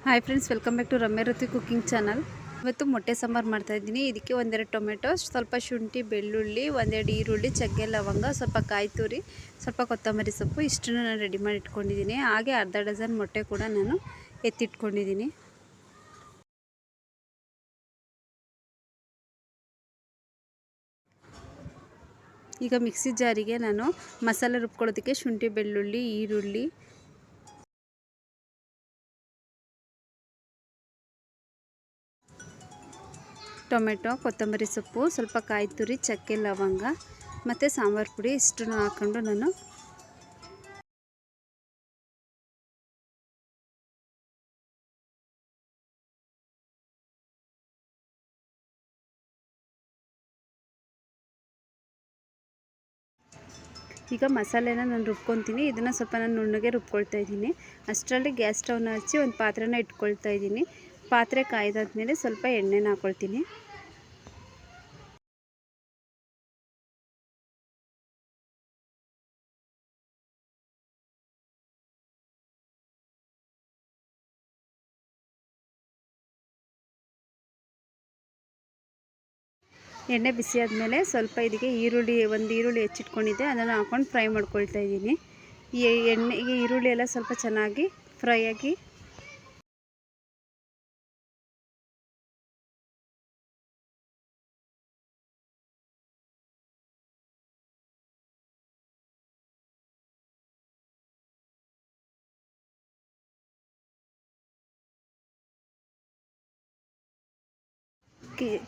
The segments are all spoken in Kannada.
Hi friends, welcome back to Ramya Ruthi cooking channel. ಇವತ್ತು ಮೊಟ್ಟೆ ಸಾಂಬಾರು ಮಾಡ್ತಾಯಿದ್ದೀನಿ. ಇದಕ್ಕೆ ಒಂದೆರಡು ಟೊಮೆಟೊ, ಸ್ವಲ್ಪ ಶುಂಠಿ, ಬೆಳ್ಳುಳ್ಳಿ, ಒಂದೆರಡು ಈರುಳ್ಳಿ, ಚಕ್ಕೆ, ಲವಂಗ, ಸ್ವಲ್ಪ ಕಾಯಿ ತುರಿ, ಸ್ವಲ್ಪ ಕೊತ್ತಂಬರಿ ಸೊಪ್ಪು ಇಷ್ಟನ್ನು ನಾನು ರೆಡಿ ಮಾಡಿ ಇಟ್ಕೊಂಡಿದ್ದೀನಿ. ಹಾಗೆ ಅರ್ಧ ಡಜನ್ ಮೊಟ್ಟೆ ಕೂಡ ನಾನು ಎತ್ತಿಟ್ಕೊಂಡಿದ್ದೀನಿ. ಈಗ ಮಿಕ್ಸಿ ಜಾರಿಗೆ ನಾನು ಮಸಾಲೆ ರುಬ್ಕೊಳ್ಳೋದಕ್ಕೆ ಶುಂಠಿ, ಬೆಳ್ಳುಳ್ಳಿ, ಈರುಳ್ಳಿ, ಟೊಮೆಟೊ, ಕೊತ್ತಂಬರಿ ಸೊಪ್ಪು, ಸ್ವಲ್ಪ ಕಾಯಿ ತುರಿ, ಚಕ್ಕೆ, ಲವಂಗ ಮತ್ತು ಸಾಂಬಾರು ಪುಡಿ ಇಷ್ಟನ್ನು ಹಾಕ್ಕೊಂಡು ನಾನು ಈಗ ಮಸಾಲೆನ ನಾನು ರುಬ್ಕೊತೀನಿ. ಇದನ್ನು ಸ್ವಲ್ಪ ನಾನು ನುಣ್ಣಗೆ ರುಬ್ಕೊಳ್ತಾ ಇದ್ದೀನಿ. ಅಷ್ಟರಲ್ಲಿ ಗ್ಯಾಸ್ ಸ್ಟವ್ನ ಹಚ್ಚಿ ಒಂದು ಪಾತ್ರೆನ ಇಟ್ಕೊಳ್ತಾ ಇದ್ದೀನಿ. ಪಾತ್ರೆ ಕಾಯ್ದಾದ್ಮೇಲೆ ಸ್ವಲ್ಪ ಎಣ್ಣೆನ ಹಾಕ್ಕೊಳ್ತೀನಿ. ಎಣ್ಣೆ ಬಿಸಿ ಆದಮೇಲೆ ಸ್ವಲ್ಪ ಇದಕ್ಕೆ ಒಂದು ಈರುಳ್ಳಿ ಹೆಚ್ಚಿಟ್ಕೊಂಡಿದ್ದೆ, ಅದನ್ನು ಹಾಕ್ಕೊಂಡು ಫ್ರೈ ಮಾಡ್ಕೊಳ್ತಾ ಇದ್ದೀನಿ. ಈ ಎಣ್ಣೆಗೆ ಈರುಳ್ಳಿ ಎಲ್ಲ ಸ್ವಲ್ಪ ಚೆನ್ನಾಗಿ ಫ್ರೈ ಆಗಿ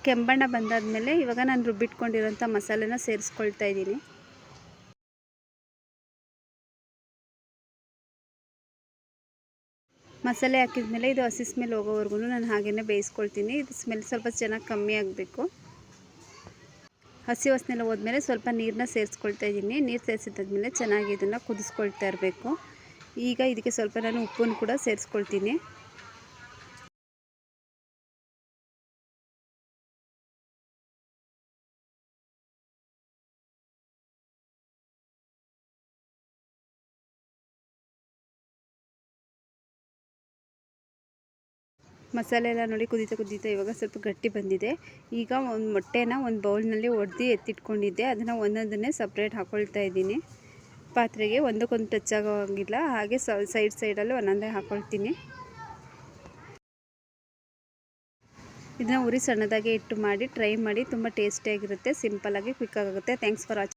ಕೆಂಬಣ್ಣ ಬಂದಾದಮೇಲೆ ಇವಾಗ ನಾನು ರುಬ್ಬಿಟ್ಕೊಂಡಿರೋಂಥ ಮಸಾಲೆನ ಸೇರಿಸ್ಕೊಳ್ತಾ ಇದ್ದೀನಿ. ಮಸಾಲೆ ಹಾಕಿದ್ಮೇಲೆ ಇದು ಹಸಿ ಸ್ಮೆಲ್ ಹೋಗೋವರೆಗೂ ನಾನು ಹಾಗೇ ಬೇಯಿಸ್ಕೊಳ್ತೀನಿ. ಇದು ಸ್ಮೆಲ್ ಸ್ವಲ್ಪ ಚೆನ್ನಾಗಿ ಕಮ್ಮಿ ಆಗಬೇಕು. ಹಸಿ ವಾಸನೆ ಹೋದ್ಮೇಲೆ ಸ್ವಲ್ಪ ನೀರನ್ನ ಸೇರಿಸ್ಕೊಳ್ತಾ ಇದ್ದೀನಿ. ನೀರು ಸೇರಿಸಿದಾದ್ಮೇಲೆ ಚೆನ್ನಾಗಿ ಇದನ್ನು ಕುದಿಸ್ಕೊಳ್ತಾ ಇರಬೇಕು. ಈಗ ಇದಕ್ಕೆ ಸ್ವಲ್ಪ ನಾನು ಉಪ್ಪನ್ನು ಕೂಡ ಸೇರಿಸ್ಕೊಳ್ತೀನಿ. ಮಸಾಲೆ ಎಲ್ಲ ನೋಡಿ ಕುದೀತಾ ಇವಾಗ ಸ್ವಲ್ಪ ಗಟ್ಟಿ ಬಂದಿದೆ. ಈಗ ಒಂದು ಮೊಟ್ಟೆನ ಒಂದು ಬೌಲ್ನಲ್ಲಿ ಒಡೆದು ಎತ್ತಿಟ್ಕೊಂಡಿದ್ದೆ, ಅದನ್ನು ಒಂದೊಂದನ್ನೇ ಸಪ್ರೇಟ್ ಹಾಕ್ಕೊಳ್ತಾ ಇದ್ದೀನಿ. ಪಾತ್ರೆಗೆ ಒಂದಕ್ಕೊಂದು ಟಚ್ ಆಗೋಂಗಿಲ್ಲ, ಹಾಗೆ ಸೈಡಲ್ಲಿ ಒಂದೊಂದೇ ಹಾಕ್ಕೊಳ್ತೀನಿ. ಇದನ್ನು ಉರಿ ಸಣ್ಣದಾಗೆ ಇಟ್ಟು ಮಾಡಿ ಟ್ರೈ ಮಾಡಿ, ತುಂಬ ಟೇಸ್ಟಿಯಾಗಿರುತ್ತೆ, ಸಿಂಪಲ್ಲಾಗಿ ಕ್ವಿಕ್ಕಾಗುತ್ತೆ. Thanks for watching.